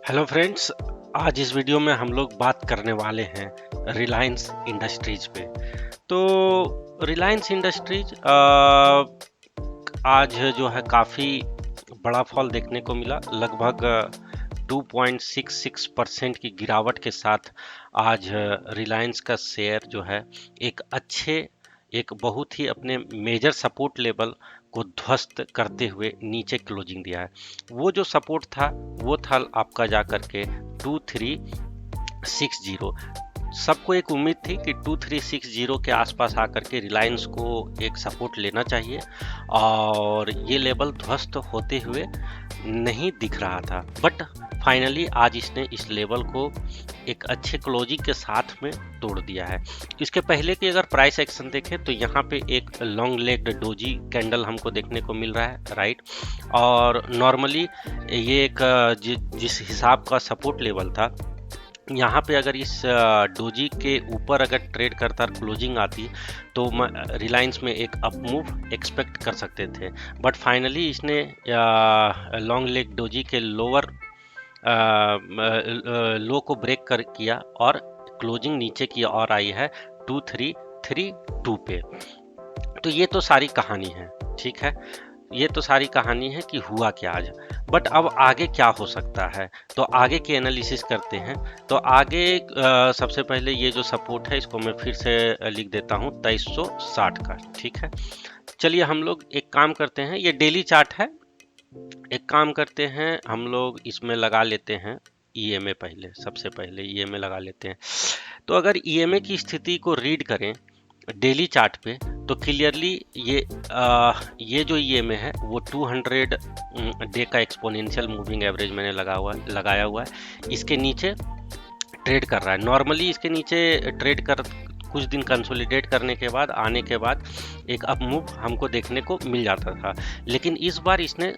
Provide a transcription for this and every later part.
Hello friends, आज इस video में हम लोग बात करने वाले हैं रिलायंस इंडस्ट्रीज पे। तो रिलायंस इंडस्ट्रीज आज जो है काफ़ी बड़ा फॉल देखने को मिला। लगभग 2.66% की गिरावट के साथ आज रिलायंस का शेयर जो है एक बहुत ही अपने मेजर सपोर्ट लेवल को ध्वस्त करते हुए नीचे क्लोजिंग दिया है। वो जो सपोर्ट था वो था आपका जा करके 2360। सबको एक उम्मीद थी कि 2360 के आसपास आकर के रिलायंस को एक सपोर्ट लेना चाहिए और ये लेवल ध्वस्त होते हुए नहीं दिख रहा था, बट फाइनली आज इसने इस लेवल को एक अच्छे क्लोजिंग के साथ में तोड़ दिया है। इसके पहले की अगर प्राइस एक्शन देखें तो यहाँ पे एक लॉन्ग लेग्ड डोजी कैंडल हमको देखने को मिल रहा है, राइट। और नॉर्मली ये एक जिस हिसाब का सपोर्ट लेवल था, यहाँ पे अगर इस डोजी के ऊपर अगर ट्रेड करता क्लोजिंग आती तो रिलायंस में एक अप मूव एक्सपेक्ट कर सकते थे, बट फाइनली इसने लॉन्ग लेग डोजी के लोअर लो को ब्रेक कर किया और क्लोजिंग नीचे की और आई है 2332 पे। तो ये तो सारी कहानी है, ठीक है। ये तो सारी कहानी है कि हुआ क्या आज, बट अब आगे क्या हो सकता है, तो आगे की एनालिसिस करते हैं। तो आगे सबसे पहले ये जो सपोर्ट है इसको मैं फिर से लिख देता हूँ 2360 का, ठीक है। चलिए हम लोग एक काम करते हैं, ये डेली चार्ट है। एक काम करते हैं हम लोग इसमें लगा लेते हैं ईएमए, पहले सबसे पहले ईएमए लगा लेते हैं। तो अगर ईएमए की स्थिति को रीड करें डेली चार्ट पे तो क्लियरली ये जो ईएमए है वो 200 डे का एक्सपोनेंशियल मूविंग एवरेज मैंने लगाया हुआ है। इसके नीचे ट्रेड कर रहा है। नॉर्मली इसके नीचे ट्रेड कर कुछ दिन कंसोलिडेट करने के बाद आने के बाद एक अप मूव हमको देखने को मिल जाता था, लेकिन इस बार इसने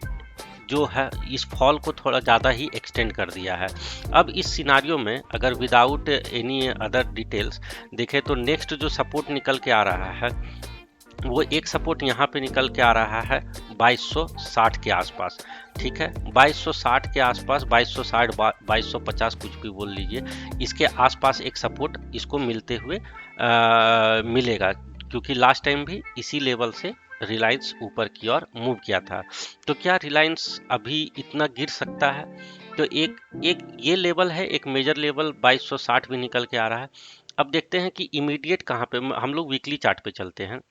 जो है इस फॉल को थोड़ा ज़्यादा ही एक्सटेंड कर दिया है। अब इस सिनारियो में अगर विदाउट एनी अदर डिटेल्स देखें तो नेक्स्ट जो सपोर्ट निकल के आ रहा है वो एक सपोर्ट यहाँ पे निकल के आ रहा है 2260 के आसपास, ठीक है। 2260 के आसपास, 2260 2250 कुछ भी बोल लीजिए, इसके आसपास एक सपोर्ट इसको मिलते हुए मिलेगा, क्योंकि लास्ट टाइम भी इसी लेवल से रिलायंस ऊपर की ओर मूव किया था। तो क्या रिलायंस अभी इतना गिर सकता है? तो एक ये लेवल है, एक मेजर लेवल 2260 भी निकल के आ रहा है। अब देखते हैं कि इमीडिएट कहाँ पे, हम लोग वीकली चार्ट पे चलते हैं।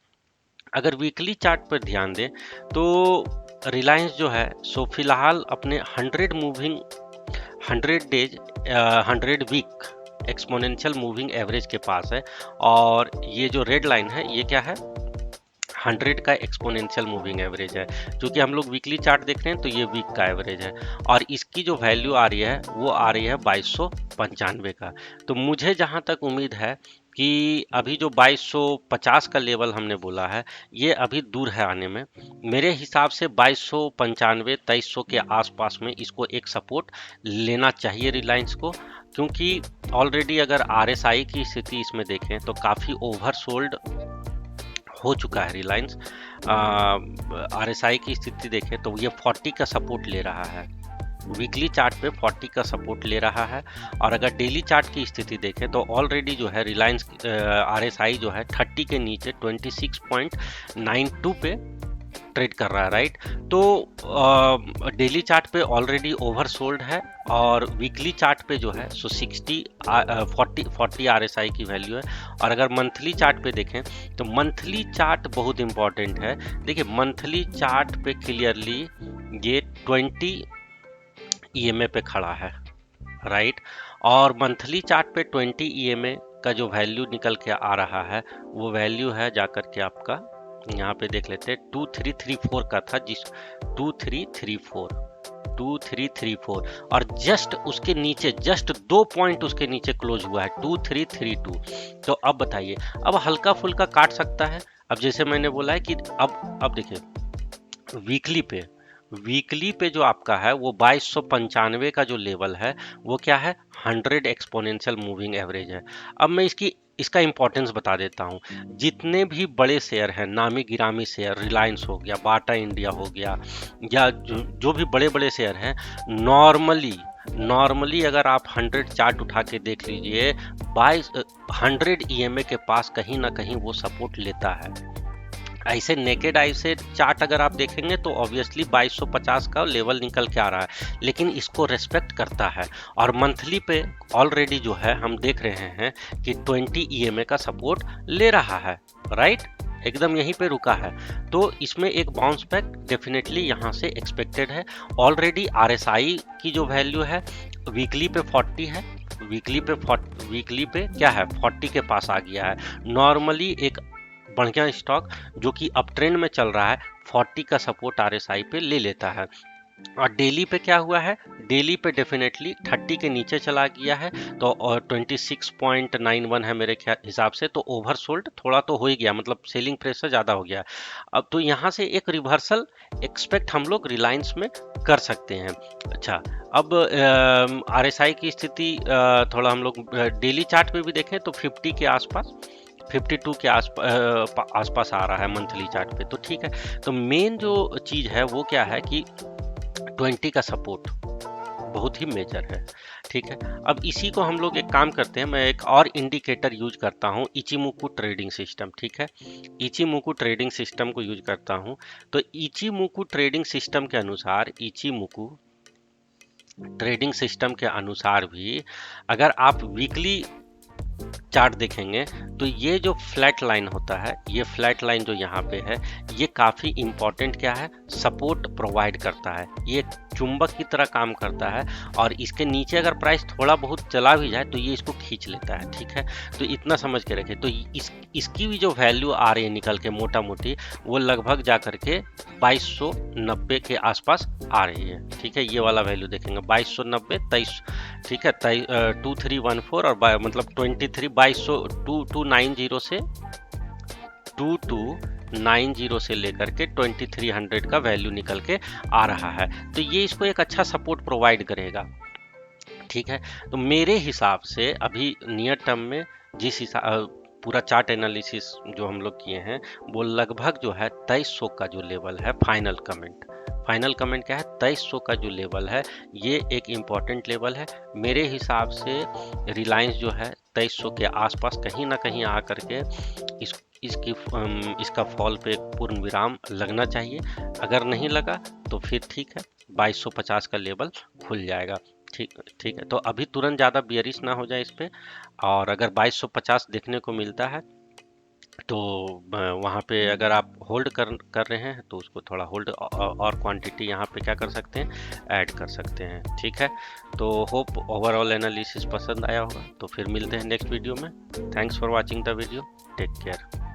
अगर वीकली चार्ट पर ध्यान दें तो रिलायंस जो है सो फिलहाल अपने 100 days 100 week exponential moving average के पास है, और ये जो रेड लाइन है ये क्या है, 100 का एक्सपोनेंशियल मूविंग एवरेज है। क्योंकि हम लोग वीकली चार्ट देख रहे हैं तो ये वीक का एवरेज है, और इसकी जो वैल्यू आ रही है वो आ रही है 2295 का। तो मुझे जहाँ तक उम्मीद है कि अभी जो 2250 का लेवल हमने बोला है ये अभी दूर है आने में। मेरे हिसाब से 2295 2300 के आसपास में इसको एक सपोर्ट लेना चाहिए रिलायंस को, क्योंकि ऑलरेडी अगर आरएसआई की स्थिति इसमें देखें तो काफ़ी ओवरसोल्ड हो चुका है रिलायंस। आरएसआई की स्थिति देखें तो ये 40 का सपोर्ट ले रहा है, वीकली चार्ट पे 40 का सपोर्ट ले रहा है। और अगर डेली चार्ट की स्थिति देखें तो ऑलरेडी जो है रिलायंस आरएसआई जो है 30 के नीचे 26.92 पे ट्रेड कर रहा है, राइट। तो डेली चार्ट पे ऑलरेडी ओवरसोल्ड है, और वीकली चार्ट पे जो है सो 40 आरएसआई की वैल्यू है। और अगर मंथली चार्ट पे देखें तो मंथली चार्ट बहुत इंपॉर्टेंट है। देखिए मंथली चार्ट पे क्लियरली ये 20 ईएमए पे खड़ा है, राइट। और मंथली चार्ट पे 20 ईएमए का जो वैल्यू निकल के आ रहा है वो वैल्यू है जाकर के आपका यहाँ पे देख लेते हैं 2334 का था, जिस 2334 और जस्ट उसके नीचे जस्ट 2 पॉइंट उसके नीचे क्लोज हुआ है 2332। तो अब बताइए, अब हल्का फुल्का काट सकता है। अब जैसे मैंने बोला है कि अब देखिए वीकली पे जो आपका है वो 2295 का जो लेवल है वो क्या है, 100 एक्सपोनेंशियल मूविंग एवरेज है। अब मैं इसका इंपॉर्टेंस बता देता हूँ। जितने भी बड़े शेयर हैं, नामी गिरामी शेयर, रिलायंस हो गया, बाटा इंडिया हो गया, या जो भी बड़े बड़े शेयर हैं, नॉर्मली नॉर्मली अगर आप 100 चार्ट उठा के देख लीजिए, 100 EMA के पास कहीं ना कहीं वो सपोर्ट लेता है। ऐसे नेकेड आई से चार्ट अगर आप देखेंगे तो ऑब्वियसली 2250 का लेवल निकल के आ रहा है, लेकिन इसको रेस्पेक्ट करता है। और मंथली पे ऑलरेडी जो है हम देख रहे हैं कि 20 EMA का सपोर्ट ले रहा है, राइट, एकदम यहीं पे रुका है। तो इसमें एक बाउंस बैक डेफिनेटली यहाँ से एक्सपेक्टेड है। ऑलरेडी RSI की जो वैल्यू है वीकली पे 40 है, वीकली पे क्या है 40 के पास आ गया है। नॉर्मली एक बढ़िया स्टॉक जो कि अप ट्रेंड में चल रहा है 40 का सपोर्ट RSI पे ले लेता है। और डेली पे क्या हुआ है, डेली पे डेफिनेटली 30 के नीचे चला गया है, तो और 26.91 है मेरे हिसाब से, तो ओवरसोल्ड थोड़ा तो हो ही गया, मतलब सेलिंग प्रेशर ज़्यादा हो गया। अब तो यहाँ से एक रिवर्सल एक्सपेक्ट हम लोग रिलायंस में कर सकते हैं। अच्छा, अब RSI की स्थिति थोड़ा हम लोग डेली चार्ट पे भी देखें तो 50 के आसपास, 52 के आसपास आ रहा है मंथली चार्ट पे, तो ठीक है। तो मेन जो चीज़ है वो क्या है कि 20 का सपोर्ट बहुत ही मेजर है, ठीक है। अब इसी को हम लोग एक काम करते हैं, मैं एक और इंडिकेटर यूज करता हूँ, इचिमोकू ट्रेडिंग सिस्टम, ठीक है। इचिमोकू ट्रेडिंग सिस्टम को यूज करता हूँ। तो इचिमोकू ट्रेडिंग सिस्टम के अनुसार, इचिमोकू ट्रेडिंग सिस्टम के अनुसार भी अगर आप वीकली चार्ट देखेंगे तो ये जो फ्लैट लाइन होता है, ये फ्लैट लाइन जो यहाँ पे है, ये काफ़ी इम्पोर्टेंट क्या है, सपोर्ट प्रोवाइड करता है। ये चुंबक की तरह काम करता है, और इसके नीचे अगर प्राइस थोड़ा बहुत चला भी जाए तो ये इसको खींच लेता है, ठीक है। तो इतना समझ के रखें। तो इसकी भी जो वैल्यू आ रही है निकल के मोटा मोटी, वो लगभग जा करके 2290 के आसपास आ रही है, ठीक है। ये वाला वैल्यू देखेंगे 2290, 23, ठीक है, 2314 और मतलब 2290 से 2290 से लेकर के 2300 का वैल्यू निकल के आ रहा है। तो ये इसको एक अच्छा सपोर्ट प्रोवाइड करेगा, ठीक है। तो मेरे हिसाब से अभी नियर टर्म में जिस हिसाब पूरा चार्ट एनालिसिस जो हम लोग किए हैं, वो लगभग जो है 2300 का जो लेवल है, फाइनल कमेंट क्या है, 2300 का जो लेवल है, ये एक इम्पॉर्टेंट लेवल है। मेरे हिसाब से रिलायंस जो है 2300 के आसपास कहीं ना कहीं आ करके इसका फॉल पे पूर्ण विराम लगना चाहिए। अगर नहीं लगा तो फिर ठीक है, 2250 का लेवल खुल जाएगा, ठीक है। तो अभी तुरंत ज़्यादा बियरिश ना हो जाए इस पे, और अगर 2250 देखने को मिलता है तो वहाँ पे अगर आप होल्ड कर रहे हैं तो उसको थोड़ा होल्ड और क्वांटिटी यहाँ पे क्या कर सकते हैं, ऐड कर सकते हैं, ठीक है। तो होप ओवरऑल एनालिसिस पसंद आया होगा। तो फिर मिलते हैं नेक्स्ट वीडियो में। Thanks for watching the video, take care.